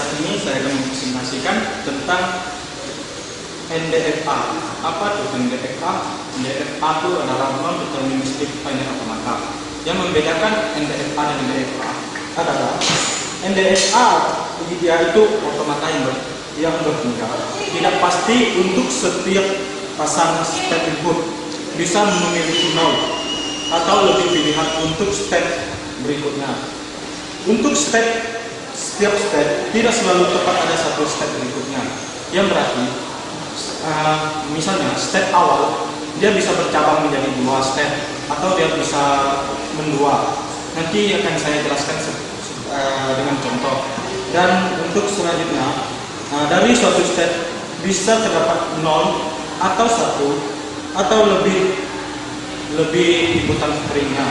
kelas ini saya akan mempresentasikan tentang NDFA. Apa itu NDFA? NDFA itu adalah non-deterministic finite automata. Yang membedakan NDFA dan NDFA adalah NDFA dia itu automata yang bertingkat, tidak pasti untuk setiap pasang step input, bisa memiliki 0 atau lebih pilihan untuk step berikutnya. Untuk setiap step tidak selalu tepat ada satu step berikutnya, yang berarti misalnya step awal dia bisa bercabang menjadi 2 step atau dia bisa mendua. Nanti akan saya jelaskan dengan contoh. Dan untuk selanjutnya dari suatu step bisa terdapat 0 atau 1 atau lebih inputan stringnya.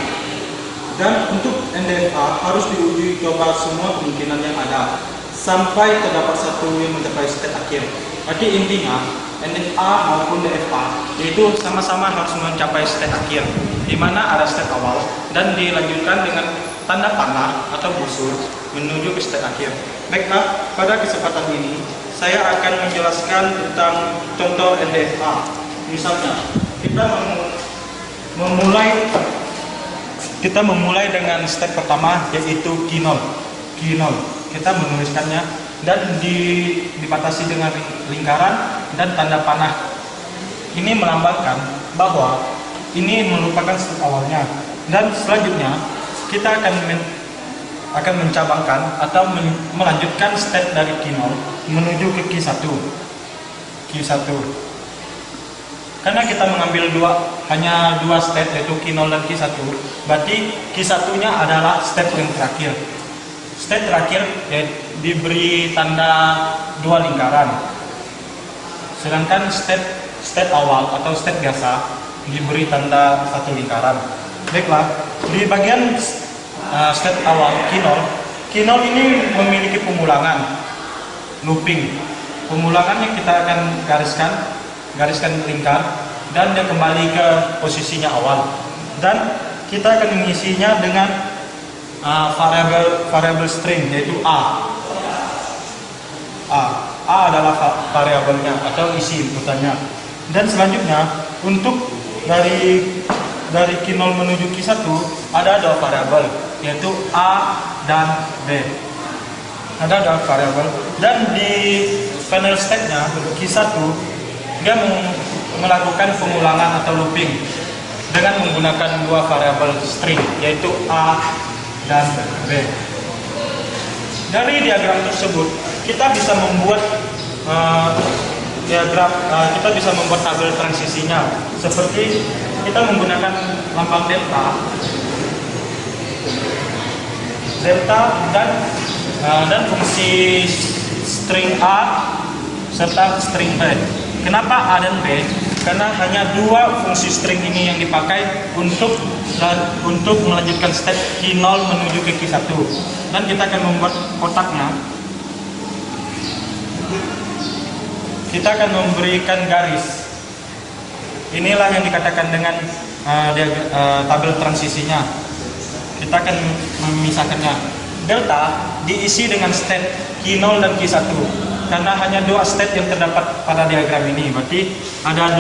Dan untuk NDFA harus diuji coba semua kemungkinan yang ada sampai terdapat satu yang mencapai step akhir. Jadi intinya NDFA maupun DFA itu sama-sama harus mencapai step akhir, di mana ada step awal dan dilanjutkan dengan tanda panah atau busur menuju ke step akhir. Baiklah, pada kesempatan ini saya akan menjelaskan tentang contoh NDFA. Misalnya kita memulai dengan step pertama, yaitu Q0. Kita menuliskannya dan dibatasi dengan lingkaran dan tanda panah. Ini melambangkan bahwa ini merupakan step awalnya. Dan selanjutnya kita akan mencabangkan atau melanjutkan step dari Q0 menuju ke Q1. Karena kita mengambil hanya dua step, yaitu Q0 dan Q1, berarti Q1-nya adalah step yang terakhir. Step terakhir diberi tanda 2 lingkaran. Sedangkan step awal atau step biasa diberi tanda 1 lingkaran. Baiklah, di bagian step awal Q0 ini memiliki pengulangan, looping. Pengulangannya kita akan gariskan lingkar dan dia kembali ke posisinya awal, dan kita akan mengisinya dengan variabel string, yaitu A adalah variabelnya atau isi inputannya. Dan selanjutnya untuk dari Q0 menuju Q1 ada 2 variabel, yaitu A dan B. Ada 2 variabel, dan di panel stepnya Q1 dia melakukan pengulangan atau looping dengan menggunakan 2 variabel string, yaitu A dan B. Dari diagram tersebut kita bisa membuat tabel transisinya, seperti kita menggunakan lambang delta dan fungsi string A serta string B. Kenapa A dan B? Karena hanya 2 fungsi string ini yang dipakai untuk melanjutkan step Q0 menuju ke Q1. Dan kita akan membuat kotaknya. Kita akan memberikan garis. Inilah yang dikatakan dengan tabel transisinya. Kita akan memisahkannya. Delta diisi dengan step Q0 dan Q1. Karena hanya 2 step yang terdapat pada diagram ini, berarti ada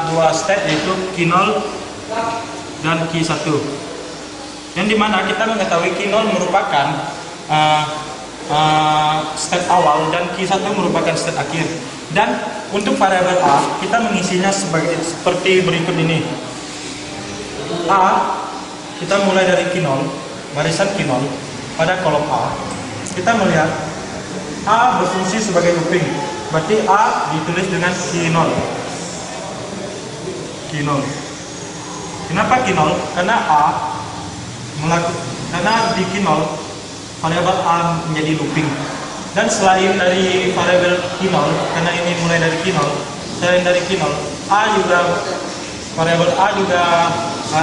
dua step, yaitu Q0 dan Q1. Yang dimana kita mengetahui Q0 merupakan step awal dan Q1 merupakan step akhir. Dan untuk variabel A kita mengisinya seperti berikut ini. A kita mulai dari Q0, barisan Q0 pada kolom A. Kita melihat A berfungsi sebagai looping, berarti A ditulis dengan Q0. Kenapa Q0? Karena di Q0 variabel A menjadi looping. Dan selain dari variabel Q0, karena ini mulai dari Q0, selain dari Q0, variabel A juga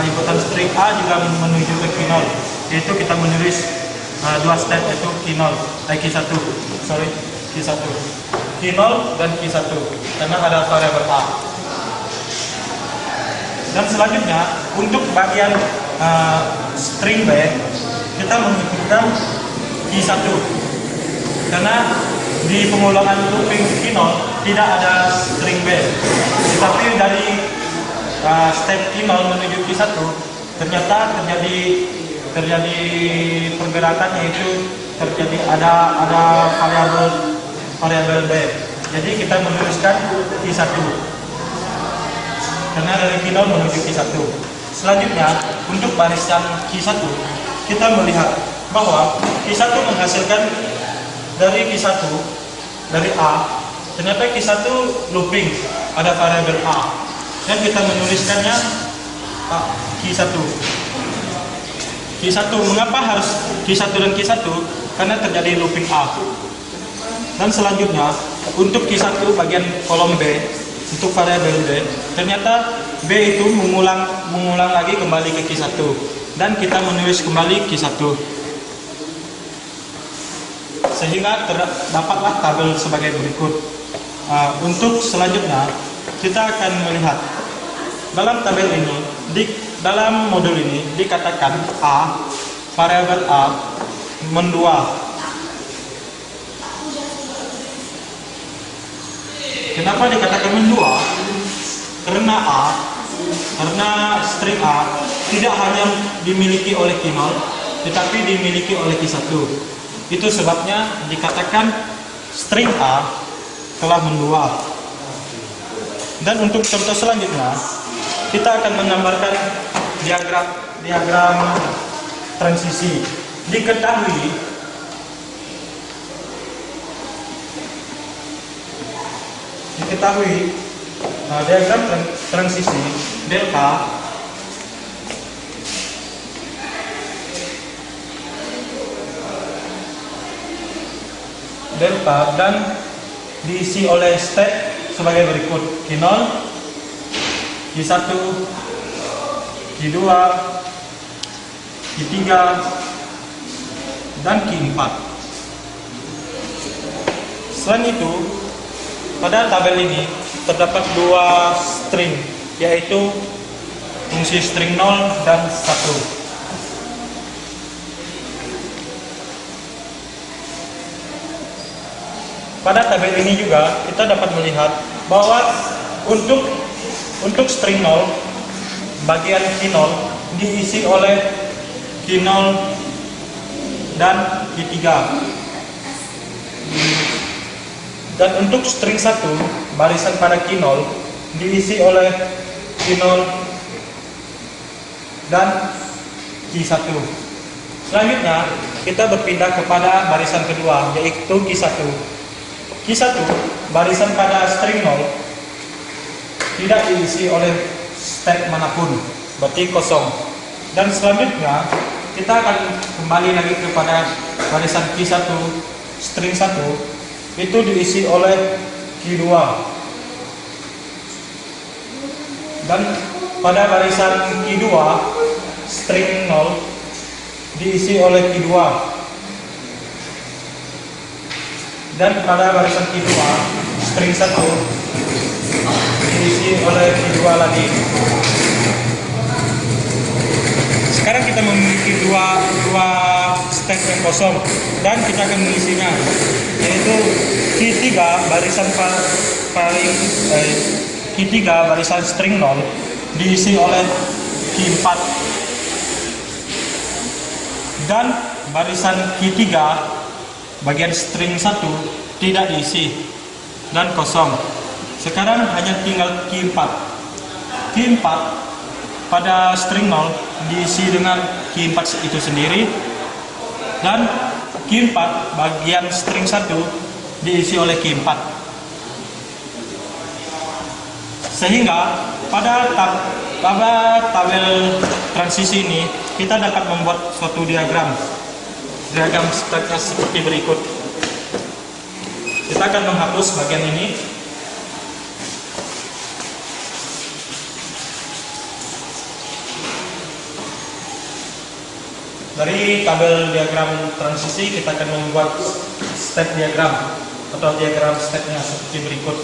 inputan string A juga menuju ke Q0, yaitu kita menulis 2 step, yaitu Q1 dan Q1 karena ada variabel A. Dan selanjutnya untuk bagian string B kita menghitungkan Q1. karena di pengulangan looping Q0 tidak ada string B, tetapi dari step Q0 menuju Q1 ternyata terjadi pergerakan, yaitu terjadi ada variabel B. Jadi kita menuliskan Q1 karena dari Q0 menuju Q1. Selanjutnya untuk barisan Q1 kita melihat bahwa Q1 menghasilkan dari Q1 dari A, ternyata Q1 looping ada variabel A dan kita menuliskannya Q1. Mengapa harus Q1 dan Q1? Karena terjadi looping A. Dan selanjutnya untuk Q1 bagian kolom B, untuk variabel B, ternyata B itu mengulang lagi kembali ke Q1 dan kita menulis kembali Q1, sehingga terdapatlah tabel sebagai berikut. Untuk selanjutnya kita akan melihat dalam tabel ini, dalam modul ini dikatakan variabel A mendua. Kenapa dikatakan mendua? Karena string A tidak hanya dimiliki oleh Q0, tetapi dimiliki oleh Q1. Itu sebabnya dikatakan string A telah mendua. Dan untuk contoh selanjutnya, kita akan menggambarkan diagram transisi. Diketahui diagram transisi delta dan diisi oleh step sebagai berikut: Q0, Q1, Q2, Q3, dan Q4. Selain itu, pada tabel ini terdapat dua string, yaitu fungsi string 0 dan 1. Pada tabel ini juga kita dapat melihat bahwa untuk string 0 bagian Q0 diisi oleh Q0 dan Q3. Dan untuk string 1 barisan pada Q0 diisi oleh Q0 dan Q1. Selanjutnya kita berpindah kepada barisan kedua, yaitu Q1. Q1 barisan pada string 0 tidak diisi oleh step manapun, berarti kosong. Dan selanjutnya kita akan kembali lagi kepada barisan Q1 string 1, itu diisi oleh Q2. Dan pada barisan Q2 string 0 diisi oleh Q2. Dan pada barisan Q2 string 1 diisi oleh Q2 lagi. Sekarang kita memiliki dua step yang kosong dan kita akan mengisinya, yaitu Q3 barisan Q3 barisan string 0 diisi oleh Q4 dan barisan Q3 bagian string 1 tidak diisi dan kosong. Sekarang hanya tinggal Q4 pada string 0 diisi dengan Q4 itu sendiri, dan Q4 bagian string 1 diisi oleh Q4. Sehingga pada tabel transisi ini kita dapat membuat suatu diagram stepnya seperti berikut. Kita akan menghapus bagian ini. Dari tabel diagram transisi kita akan membuat step diagram atau diagram stepnya seperti berikut.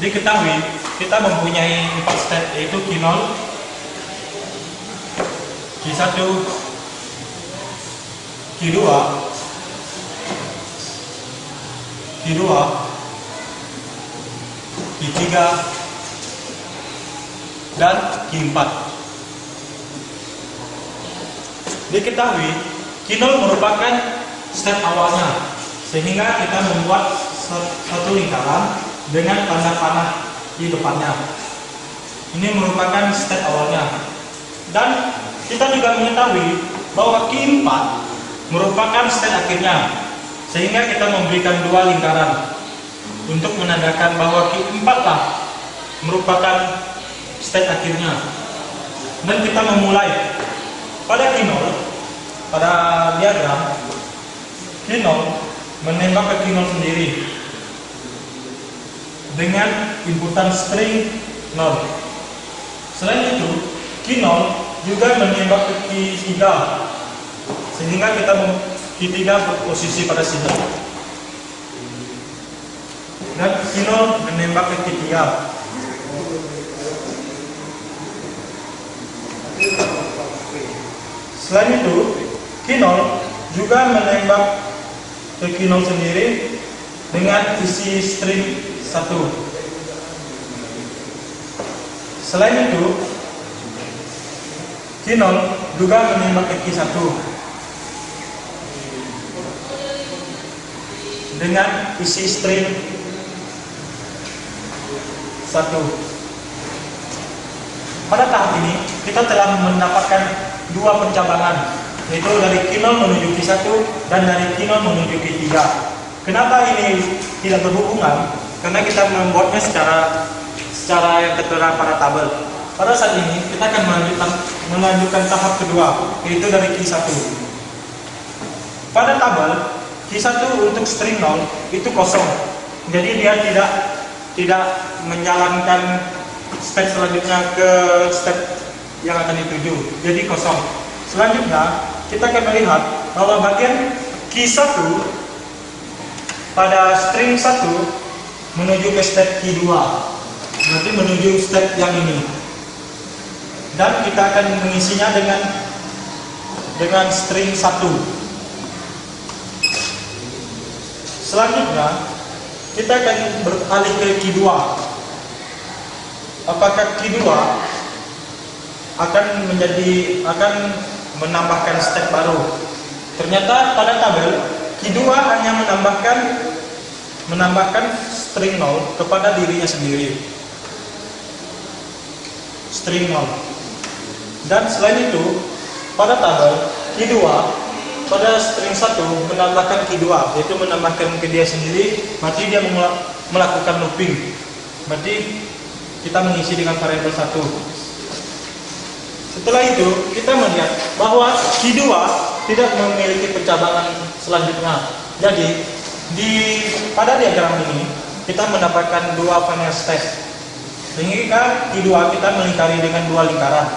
Diketahui kita mempunyai 4 step, yaitu Q0, Q1, Q2, Q2, Q3, dan Q4. Diketahui Q0 merupakan step awalnya, sehingga kita membuat satu lingkaran dengan tanda panah di depannya. Ini merupakan step awalnya. Dan kita juga mengetahui bahwa Q4 merupakan step akhirnya, sehingga kita memberikan dua lingkaran untuk menandakan bahwa Q4 lah merupakan step akhirnya. Dan kita memulai pada Q0, pada diagram Q0 menembak ke Q0 sendiri dengan inputan string 0. Selain itu, Q0 juga menembak ke Q3, sehingga kita Q3 berposisi pada sini. Dan Q0 menembak ke Q3. Selain itu, Q0 juga menembak ke Q0 sendiri dengan isi string 1. Selain itu, Q0 juga menembak ke Q1 dengan isi string 1. Pada tahap ini, kita telah mendapatkan dua pencabangan, yaitu dari Q0 menuju Q1 dan dari Q0 menuju Q3. Kenapa ini tidak berhubungan? Karena kita membuatnya secara yang tertera pada tabel. Pada saat ini kita akan melanjutkan tahap kedua, yaitu dari Q1. Pada tabel Q1 untuk string 0 itu kosong, jadi dia tidak menjalankan step selanjutnya ke step yang akan dituju, jadi kosong. Selanjutnya kita akan melihat bahwa bagian Q1 pada string 1 menuju ke step Q2, berarti menuju step yang ini, dan kita akan mengisinya dengan string 1. Selanjutnya kita akan beralih ke Q2. Apakah Q2 akan menambahkan step baru? Ternyata pada tabel Q2 hanya menambahkan string 0 kepada dirinya sendiri, string 0. Dan selain itu, pada tabel Q2 pada string 1 menambahkan Q2, yaitu menambahkan ke dia sendiri, berarti dia melakukan looping. Berarti kita mengisi dengan variabel 1. Setelah itu kita melihat bahwa Q2 tidak memiliki pencabangan selanjutnya. Jadi pada diagram ini kita mendapatkan dua final step, sehingga Q2 kita melingkari dengan dua lingkaran.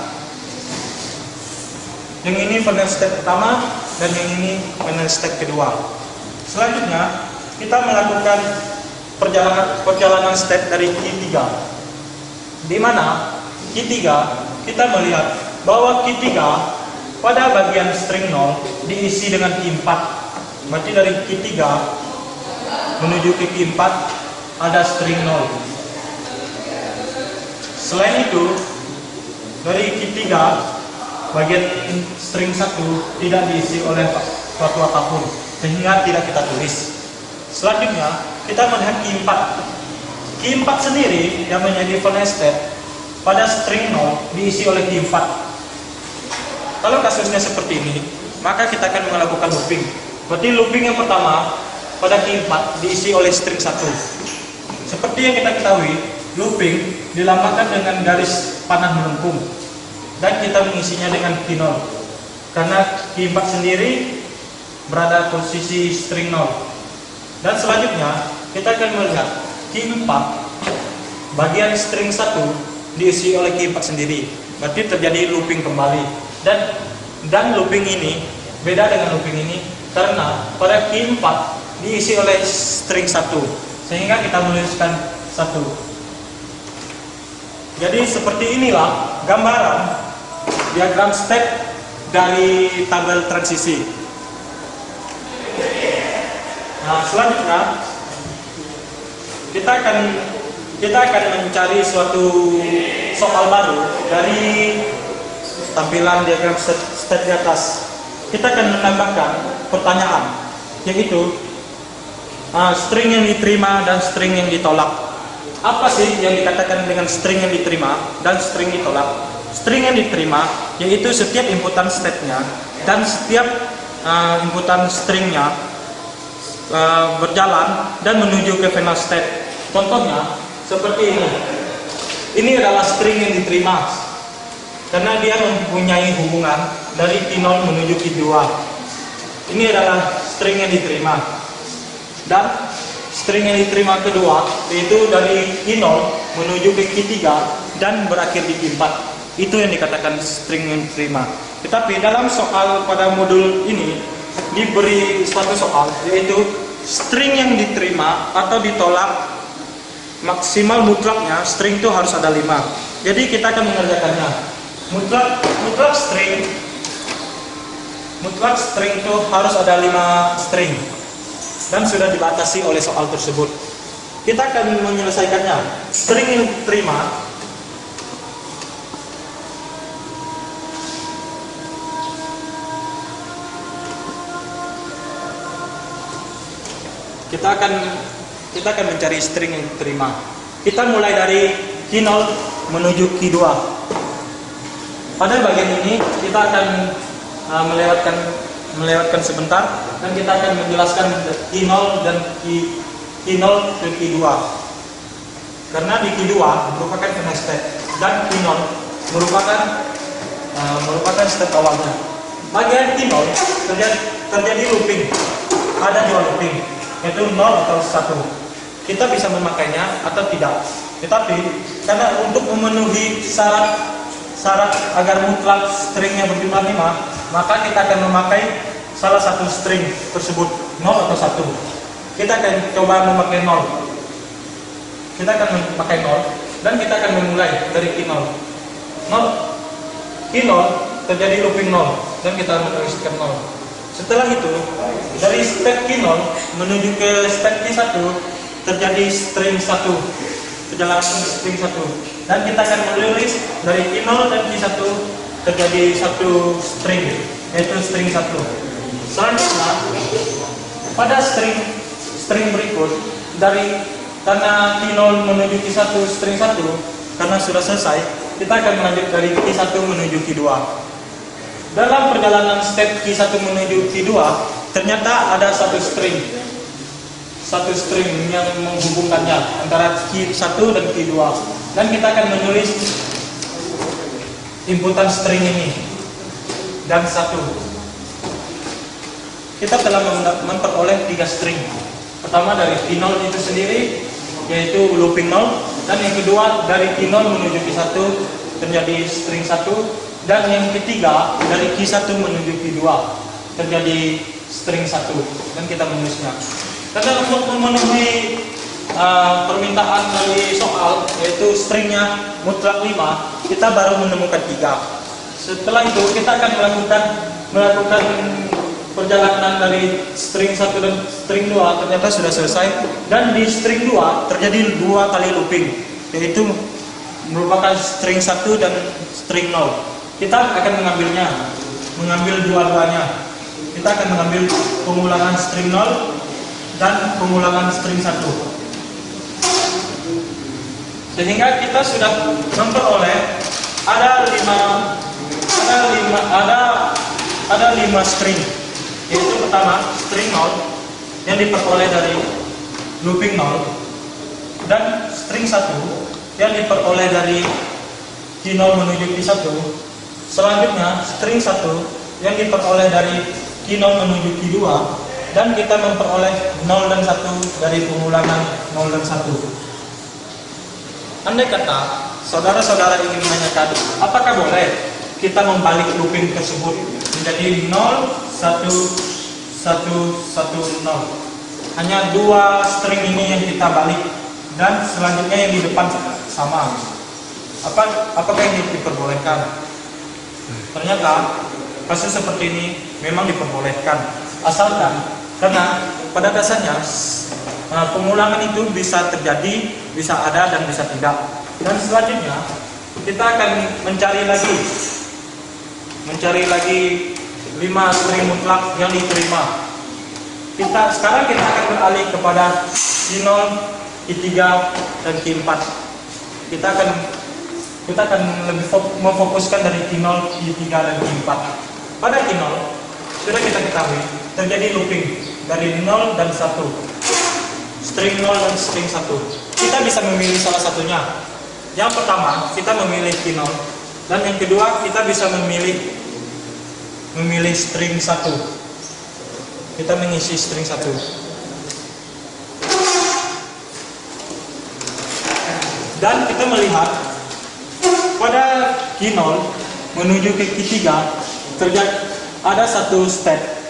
Yang ini final step pertama dan yang ini final step kedua. Selanjutnya kita melakukan perjalanan step dari Q3, di mana Q3 kita melihat bahwa Q3 pada bagian string 0 diisi dengan Q4. Berarti dari Q3 menuju ke Q4 ada string 0. Selain itu, dari Q3 bagian string 1 tidak diisi oleh suatu apapun, sehingga tidak kita tulis. Selanjutnya kita melihat Q4. Q4 sendiri yang menjadi final step pada string 0 diisi oleh Q4. Kalau kasusnya seperti ini, maka kita akan melakukan looping. Berarti looping yang pertama pada Q4 diisi oleh string 1. Seperti yang kita ketahui, looping dilambangkan dengan garis panah melengkung, dan kita mengisinya dengan Q0 karena Q4 sendiri berada posisi string 0. Dan selanjutnya kita akan melihat Q4 bagian string 1 diisi oleh Q4 sendiri, berarti terjadi looping kembali. Dan looping ini beda dengan looping ini karena pada Q4 diisi oleh string 1, sehingga kita menuliskan 1. Jadi seperti inilah gambaran diagram step dari tabel transisi. Nah, selanjutnya kita akan mencari suatu soal baru dari tampilan diagram state di atas. Kita akan menambahkan pertanyaan, yaitu string yang diterima dan string yang ditolak. Apa sih yang dikatakan dengan string yang diterima dan string ditolak? String yang diterima yaitu setiap inputan state-nya dan setiap inputan stringnya berjalan dan menuju ke final state. Contohnya seperti ini. Ini adalah string yang diterima karena dia mempunyai hubungan dari Q0 menuju Q2. Ini adalah string yang diterima. Dan string yang diterima kedua yaitu dari Q0 menuju ke Q3 dan berakhir di Q4. Itu yang dikatakan string yang diterima. Tetapi dalam soal pada modul ini diberi suatu soal, yaitu string yang diterima atau ditolak maksimal mutlaknya string itu harus ada 5. Jadi kita akan mengerjakannya. Mutlak string itu harus ada 5 string dan sudah dibatasi oleh soal tersebut. Kita akan menyelesaikannya. String yang diterima kita akan mencari string yang diterima. Kita mulai dari Q0 menuju Q2. Pada bagian ini kita akan melewatkan sebentar dan kita akan menjelaskan Q0 dan Q0 ke Q2. Karena di Q2 merupakan final state dan Q0 merupakan step awalnya. Bagian Q0 terjadi looping. Ada 2 looping, yaitu 0 atau 1. Kita bisa memakainya atau tidak. Tetapi karena untuk memenuhi syarat agar mutlak stringnya berjumlah 5, maka kita akan memakai salah satu string tersebut, 0 atau 1. Kita akan coba memakai 0. Kita akan memakai 0 dan kita akan memulai dari Q0. Q0 terjadi looping 0 dan kita menuliskan 0. Setelah itu dari step Q0 menuju ke step Q1 terjadi string 1, perjalanan string 1, dan kita akan menulis dari Q0 dan Q1 terjadi satu string, yaitu string 1. Selanjutnya pada string berikut karena Q0 menuju Q1 string 1 karena sudah selesai, kita akan melanjut dari Q1 menuju Q2. Dalam perjalanan step Q1 menuju Q2 ternyata ada satu string yang menghubungkannya antara Q1 dan Q2, dan kita akan menulis inputan string ini dan 1. Kita telah memperoleh 3 string. Pertama dari Q0 itu sendiri, yaitu looping 0, dan yang kedua dari Q0 menuju Q1 terjadi string 1, dan yang ketiga dari Q1 menuju Q2 terjadi string 1, dan kita menulisnya. Karena untuk memenuhi permintaan dari soal, yaitu stringnya mutlak 5, kita baru menemukan 3. Setelah itu kita akan melakukan perjalanan dari string 1 dan string 2 ternyata sudah selesai, dan di string 2 terjadi 2 kali looping, yaitu merupakan string 1 dan string 0. Kita akan mengambil dua-duanya. Kita akan mengambil pengulangan string 0 dan pengulangan string 1. Sehingga kita sudah memperoleh ada 5 string. Yaitu pertama string 0 yang diperoleh dari looping 0, dan string 1 yang diperoleh dari Q0 menuju Q1. Selanjutnya string 1 yang diperoleh dari Q0 menuju Q2, dan kita memperoleh 0 dan 1 dari pengulangan 0 dan 1. Andai kata saudara-saudara ingin menanyakan apakah boleh kita membalik looping tersebut menjadi 0, 1, 1, 1, 0. Hanya 2 string ini yang kita balik, dan selanjutnya yang di depan sama. Apakah ini diperbolehkan? Ternyata kasus seperti ini memang diperbolehkan, asalkan karena pada dasarnya pengulangan itu bisa terjadi, bisa ada dan bisa tidak. Dan selanjutnya kita akan mencari lagi 5 string mutlak yang diterima. Sekarang kita akan beralih kepada Q0, Q3 dan Q4. Kita akan lebih memfokuskan dari Q0, Q3 dan Q4. Pada Q0 sudah kita ketahui terjadi looping dari 0 dan 1. String 0 dan string 1. Kita bisa memilih salah satunya. Yang pertama, kita memilih Q0, dan yang kedua, kita bisa memilih string 1. Kita mengisi string 1. Dan kita melihat pada Q0 menuju ke Q3 terjadi ada satu state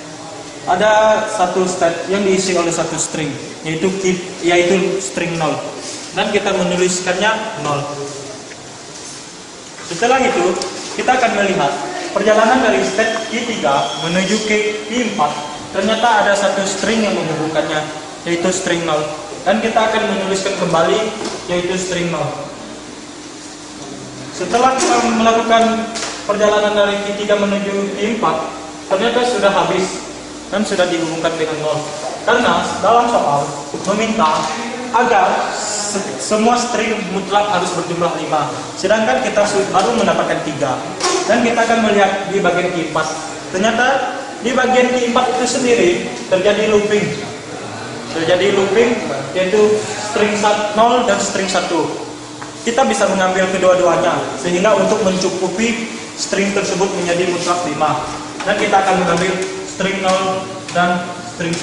yang diisi oleh satu string, yaitu string 0, dan kita menuliskannya 0. Setelah itu kita akan melihat perjalanan dari state Q3 menuju ke Q4. Ternyata ada satu string yang menghubungkannya, yaitu string 0, dan kita akan menuliskan kembali, yaitu string 0. Setelah kita melakukan perjalanan dari Q3 menuju Q4, ternyata sudah habis dan sudah dihubungkan dengan 0. Karena dalam soal meminta agar semua string mutlak harus berjumlah 5, sedangkan kita baru mendapatkan 3. Dan kita akan melihat di bagian Q4. Ternyata di bagian Q4 itu sendiri terjadi looping, yaitu string 0 dan string 1. Kita bisa mengambil kedua-duanya, sehingga untuk mencukupi string tersebut menjadi mutlak 5. Dan kita akan mengambil string 0 dan string 1.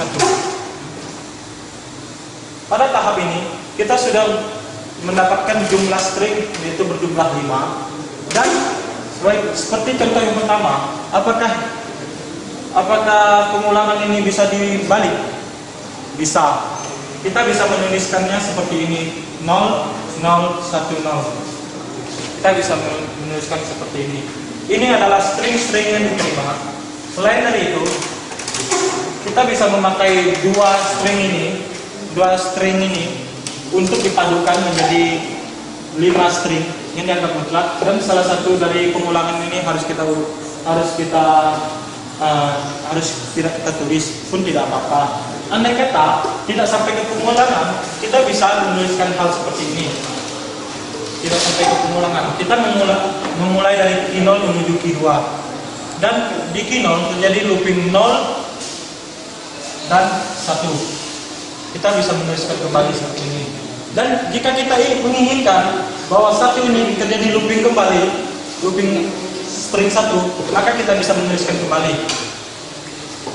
Pada tahap ini kita sudah mendapatkan jumlah string, yaitu berjumlah 5. Dan seperti contoh yang pertama, apakah pengulangan ini bisa dibalik? Bisa. Kita bisa menuliskannya seperti ini, 0 0 1 0. Kita bisa menuliskan seperti ini. Ini adalah string-string yang diterima. Selain dari itu, kita bisa memakai dua string ini untuk dipadukan menjadi 5 string yang dianggap mutlak. Dan salah satu dari pengulangan ini tidak kita tulis pun tidak apa-apa. Andai kata tidak sampai ke pengulangan, kita bisa menuliskan hal seperti ini. Tidak sampai ke pengulangan, kita memulai dari Q0 menuju Q2, dan di Q0 terjadi looping 0 dan 1. Kita bisa menuliskan kembali seperti ini. Dan jika kita menginginkan bahwa 1 ini terjadi looping kembali, looping string 1, maka kita bisa menuliskan kembali.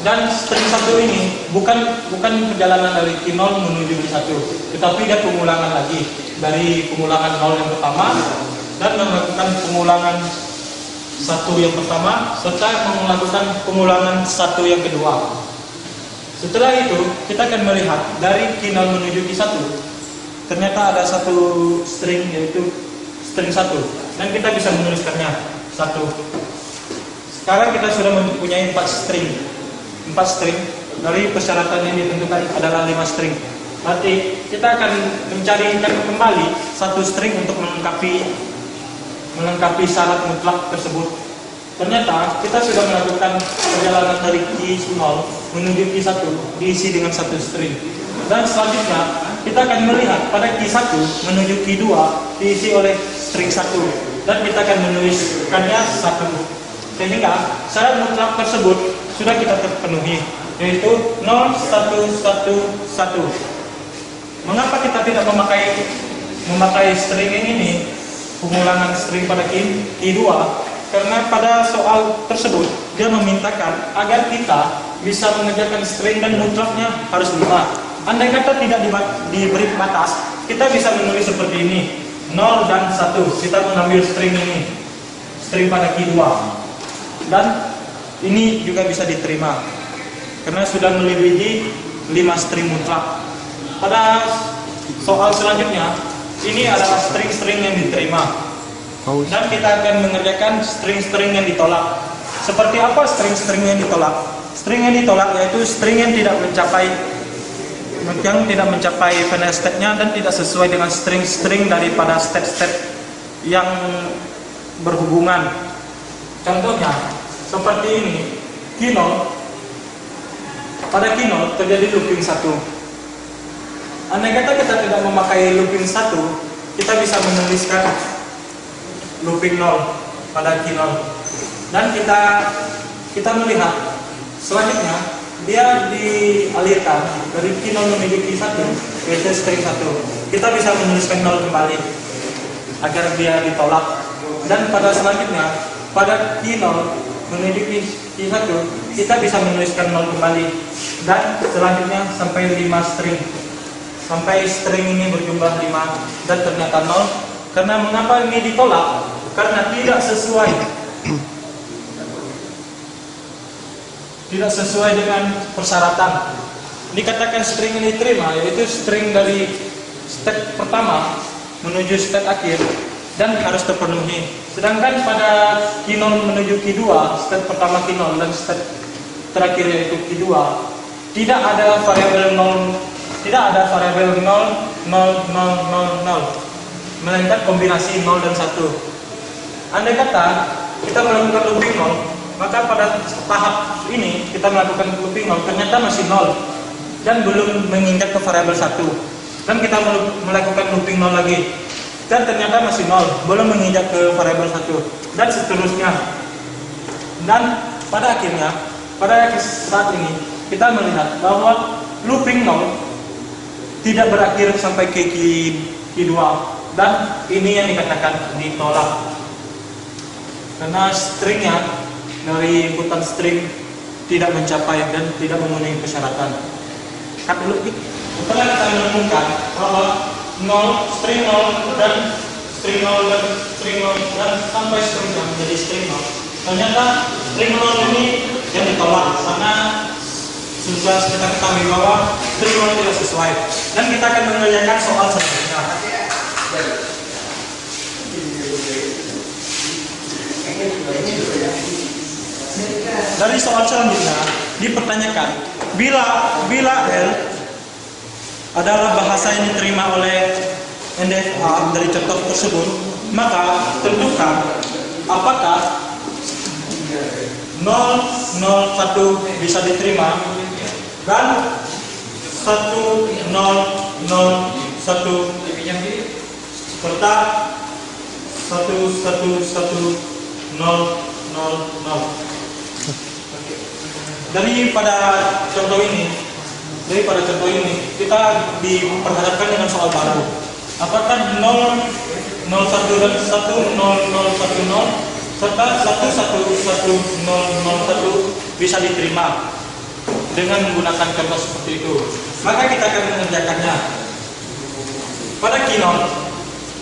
Dan string 1 ini bukan perjalanan dari Q0 menuju Q1, tetapi dia pengulangan lagi dari pengulangan 0 yang pertama, dan melakukan pengulangan 1 yang pertama serta melakukan pengulangan 1 yang kedua. Setelah itu kita akan melihat dari Q0 menuju Q1 ternyata ada satu string, yaitu string 1, dan kita bisa menuliskannya 1. Sekarang kita sudah mempunyai 4 string dari persyaratan yang ditentukan adalah 5 string. Berarti kita akan mencarikan kembali satu string untuk melengkapi syarat mutlak tersebut. Ternyata kita sudah melakukan perjalanan dari Q0 menuju Q1 diisi dengan satu string. Dan selanjutnya kita akan melihat pada Q1 menuju Q2 diisi oleh string 1, dan kita akan menuliskannya 1. Sehingga syarat mutlak tersebut sudah kita terpenuhi, yaitu 0 1 1 1. Mengapa kita tidak memakai string ini, pengulangan string pada Q2? Karena pada soal tersebut dia memintakan agar kita bisa mengerjakan string dan mutlaknya harus 5. Andai kata tidak diberi batas, kita bisa menulis seperti ini, 0 dan 1. Kita mengambil string ini, string pada Q2, dan ini juga bisa diterima karena sudah melebihi 5 string mutlak. Pada soal selanjutnya, ini adalah string-string yang diterima, dan kita akan mengerjakan string-string yang ditolak. Seperti apa string-string yang ditolak? String yang ditolak yaitu string yang tidak mencapai yang tidak mencapai final state-nya dan tidak sesuai dengan string-string daripada state-state yang berhubungan. Contohnya seperti ini, key node. Pada key node terjadi looping 1. Andai kata kita tidak memakai looping 1, kita bisa menuliskan looping 0 pada key node. Dan kita melihat selanjutnya dia dialirkan dari key node menuju key 1 yaitu string 1. Kita bisa menuliskan 0 kembali agar dia ditolak. Dan pada selanjutnya pada key node menuju key 1 kita bisa menuliskan 0 kembali. Dan selanjutnya sampai 5 string. Sampai string ini berjumlah 5 dan ternyata 0. Karena mengapa ini ditolak? Karena tidak sesuai dengan persyaratan. Dikatakan string ini diterima, yaitu string dari state pertama menuju state akhir dan harus terpenuhi. Sedangkan pada key node menuju key 2, state pertama key node dan state terakhir yaitu key 2, tidak ada variabel 0, melainkan kombinasi 0 dan 1. Andai kata kita melakukan looping 0, maka pada tahap ini kita melakukan looping 0 ternyata masih 0 dan belum menginjak ke variabel 1. Dan kita melakukan looping 0 lagi dan ternyata masih 0, belum menginjak ke variabel 1 dan seterusnya. Dan pada akhirnya, pada saat ini kita melihat bahwa looping 0 tidak berakhir sampai ke key 2 dan ini yang dikatakan ditolak. Karena stringnya dari inputan string tidak mencapai dan tidak memenuhi persyaratan. Setelah kita menemukan bahwa 0, string 0 dan string 0 dan string 0 dan sampai seterusnya menjadi string 0, ternyata string 0 ini yang ditolak karena sudah kita ketahui bahwa string 0 tidak sesuai. Dan kita akan mengerjakan soal selanjutnya. Dari soal selanjutnya dipertanyakan bila L adalah bahasa yang diterima oleh NDFA dari contoh tersebut, maka tentukan apakah 0, 0, 1 bisa diterima dan 1, 0, 0, 1 serta 1, 1, 1, 0, 0, 0. Daripada contoh ini kita diperhadapkan dengan soal baru. Apakah 0, 0, 1 dan 1, 0, 0, 1, 0 serta 1, 1, 1, 0, 0, 1 bisa diterima dengan menggunakan contoh seperti itu? Maka kita akan mengerjakannya. Pada key node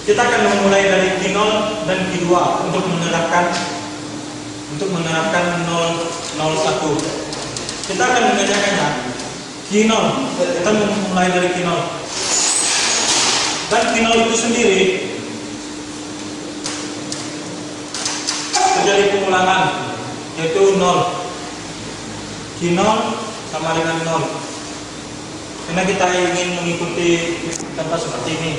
kita akan memulai dari key 0 dan key 2 untuk menerapkan 0, 0, 1. Kita akan mengerjakannya key 0. Kita memulai dari key 0. Dan key 0 itu sendiri terjadi pengulangan yaitu 0. Key 0 sama dengan 0. Karena kita ingin mengikuti contoh seperti ini.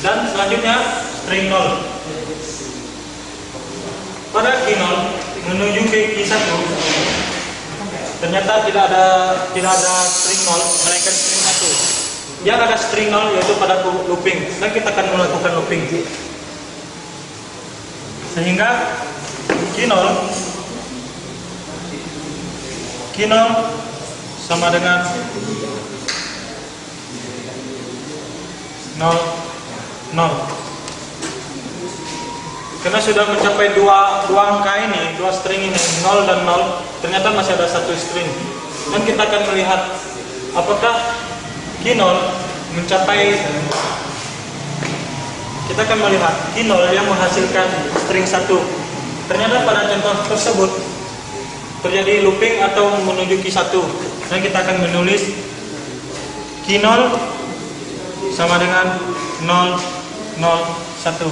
Dan selanjutnya string 0. Pada key 0 menuju ke key 1 ternyata tidak ada string 0 melainkan string 1. Yang ada string 0 yaitu pada looping dan kita akan melakukan looping. Sehingga key 0 sama dengan 0, 0. Karena sudah mencapai dua angka ini, dua string ini, 0 dan 0, ternyata masih ada satu string. Dan kita akan melihat apakah key 0 mencapai, kita akan melihat key 0 yang menghasilkan string 1. Ternyata pada contoh tersebut terjadi looping atau menuju key 1. Dan kita akan menulis key 0 sama dengan 0, 0, 1.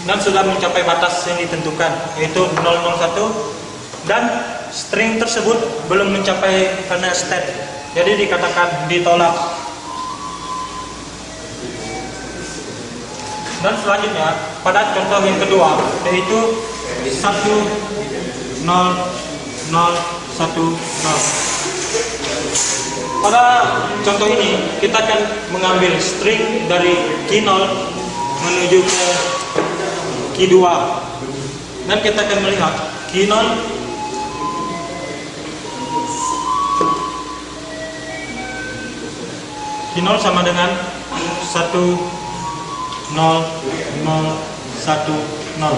Dan sudah mencapai batas yang ditentukan yaitu 001 dan string tersebut belum mencapai final state jadi dikatakan ditolak. Dan selanjutnya pada contoh yang kedua, yaitu 1 0 0 1 0. Pada contoh ini kita akan mengambil string dari key 0 menuju ke key 2, dan kita akan melihat key 0 sama dengan 1 0 0 1 0.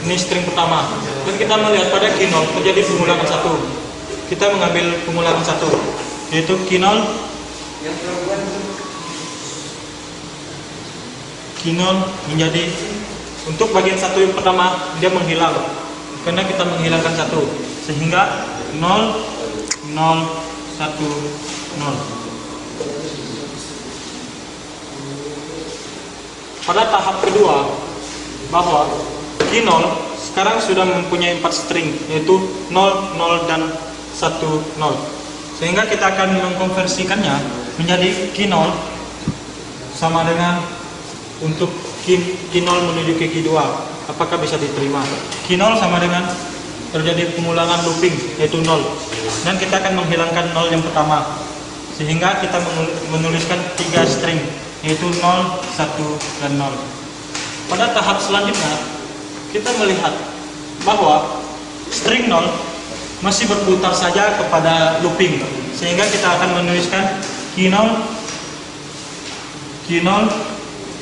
Ini string pertama, dan kita melihat pada key 0 terjadi pengulangan 1. Kita mengambil pengulangan 1, yaitu key 0 menjadi, untuk bagian 1 yang pertama dia menghilang karena kita menghilangkan 1, sehingga 0 0 1 0. Pada tahap kedua, bahwa key 0 sekarang sudah mempunyai 4 string, yaitu 0 0 dan 1 0, sehingga kita akan mengkonversikannya menjadi key 0 sama dengan, untuk key 0 menuju ke key 2, apakah bisa diterima? Key 0 sama dengan terjadi pengulangan looping, yaitu 0, dan kita akan menghilangkan 0 yang pertama, sehingga kita menuliskan 3 string, yaitu 0 1 dan 0. Pada tahap selanjutnya kita melihat bahwa string 0 masih berputar saja kepada looping, sehingga kita akan menuliskan key 0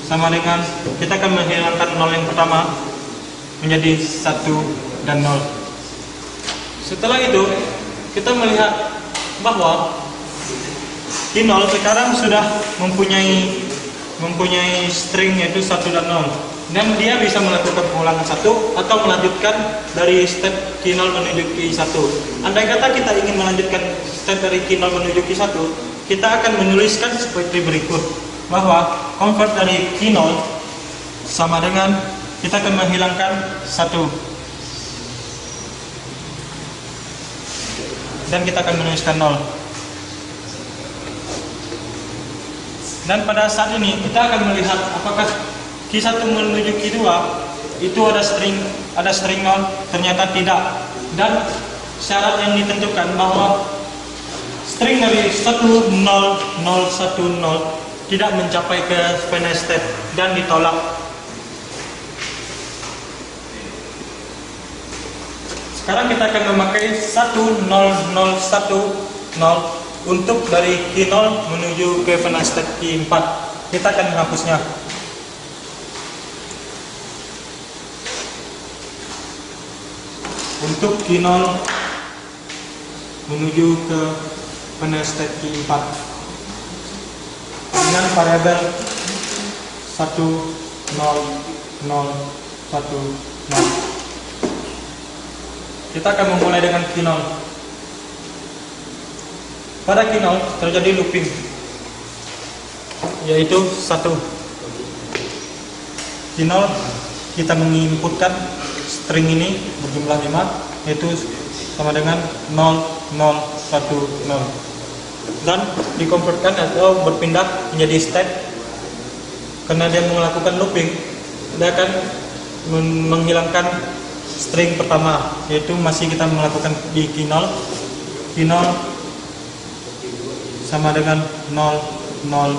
sama dengan, kita akan menghilangkan 0 yang pertama menjadi 1 dan 0. Setelah itu kita melihat bahwa key 0 sekarang sudah mempunyai string, yaitu 1 dan 0, dan dia bisa melakukan pengulangan 1 atau melanjutkan dari step key 0 menuju key 1. Andai kata kita ingin melanjutkan step dari key 0 menuju key 1, kita akan menuliskan seperti berikut, bahwa convert dari key 0 sama dengan, kita akan menghilangkan 1 dan kita akan menuliskan 0. Dan pada saat ini kita akan melihat apakah key 1 menuju key 2 itu ada string 0, ternyata tidak. Dan syarat yang ditentukan bahwa string dari 1 0 0 1 0 tidak mencapai ke final step dan ditolak. Sekarang kita akan memakai 1 0 0 1 0 untuk dari key 0 menuju ke final step key 4. Kita akan menghapusnya. Untuk key 0 menuju ke final step key 4 dengan variabel 1 0 0 1 0. Kita akan memulai dengan key 0. Pada key 0 terjadi looping, yaitu 1. Key 0 kita menginputkan string ini berjumlah 5, yaitu sama dengan 0 0 1 0, dan dikonvertkan atau berpindah menjadi step. Karena dia melakukan looping, dia akan menghilangkan string pertama, yaitu masih kita melakukan di key 0 sama dengan 0 0 1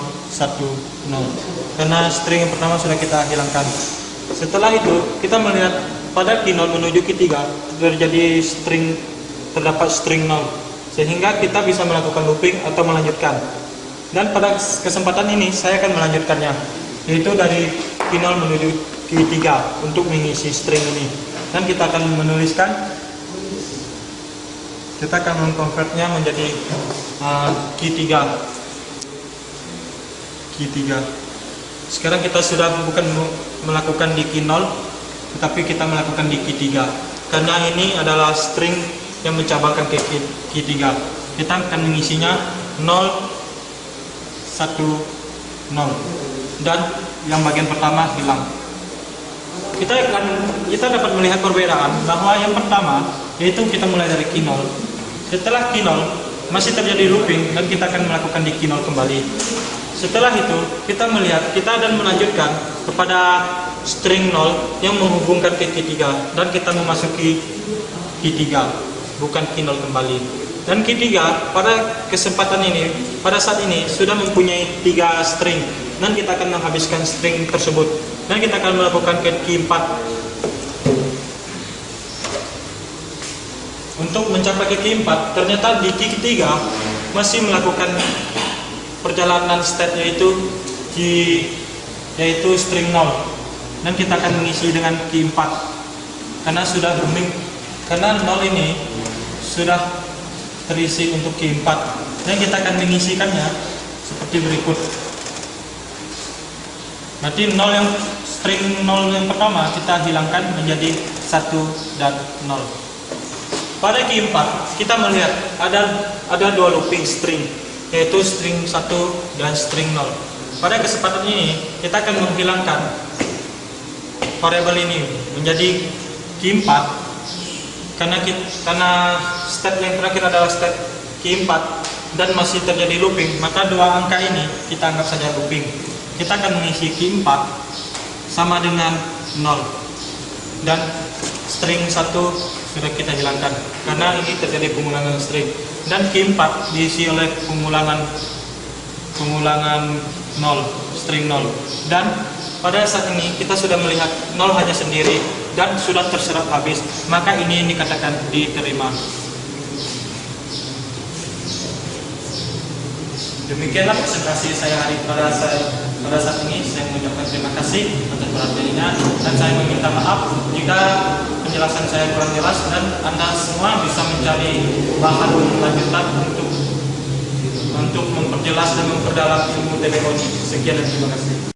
0, karena string yang pertama sudah kita hilangkan. Setelah itu kita melihat pada key 0 menuju key 3 terdapat string 0, sehingga kita bisa melakukan looping atau melanjutkan. Dan pada kesempatan ini saya akan melanjutkannya, yaitu dari key 0 menuju key 3 untuk mengisi string ini. Dan kita akan menuliskan, kita akan mengkonvertnya menjadi key 3. Sekarang kita sudah bukan melakukan di key 0, tetapi kita melakukan di key 3, karena ini adalah string yang mencabangkan ke key 3. Kita akan mengisinya 0 1 0, dan yang bagian pertama hilang. Kita dapat melihat perbedaan bahwa yang pertama, yaitu kita mulai dari key 0. Setelah key 0 masih terjadi looping dan kita akan melakukan di key 0 kembali. Setelah itu kita melihat, kita akan melanjutkan kepada string 0 yang menghubungkan ke key 3 dan kita memasuki key 3, bukan key 0 kembali. Dan key 3 pada kesempatan ini, pada saat ini sudah mempunyai 3 string dan kita akan menghabiskan string tersebut dan kita akan melakukan ke key 4. Untuk mencapai ke key 4, ternyata di key 3 masih melakukan perjalanan state yaitu string 0 dan kita akan mengisi dengan key 4 karena sudah booming, karena 0 ini sudah terisi untuk key 4 dan kita akan mengisikannya seperti berikut. Berarti 0 yang string 0 yang pertama kita hilangkan menjadi 1 dan 0. Pada key 4 kita melihat ada 2 looping string, yaitu string 1 dan string 0. Pada kesempatan ini kita akan menghilangkan variabel ini menjadi key 4 karena state yang terakhir adalah state key 4 dan masih terjadi looping, maka 2 angka ini kita anggap saja looping. Kita akan mengisi key 4 sama dengan 0 dan string 1 sudah kita hilangkan karena ini terjadi pengulangan string, dan key 4 diisi oleh pengulangan 0, string 0. Dan pada saat ini kita sudah melihat 0 hanya sendiri dan sudah terserap habis, maka ini dikatakan diterima. Demikianlah presentasi saya pada saat ini. Saya mengucapkan terima kasih atas perhatiannya dan saya meminta maaf jika penjelasan saya kurang jelas dan Anda semua bisa mencari bahan lanjutan untuk memperjelas dan memperdalam ilmu telekomunikasi. Sekian dan terima kasih.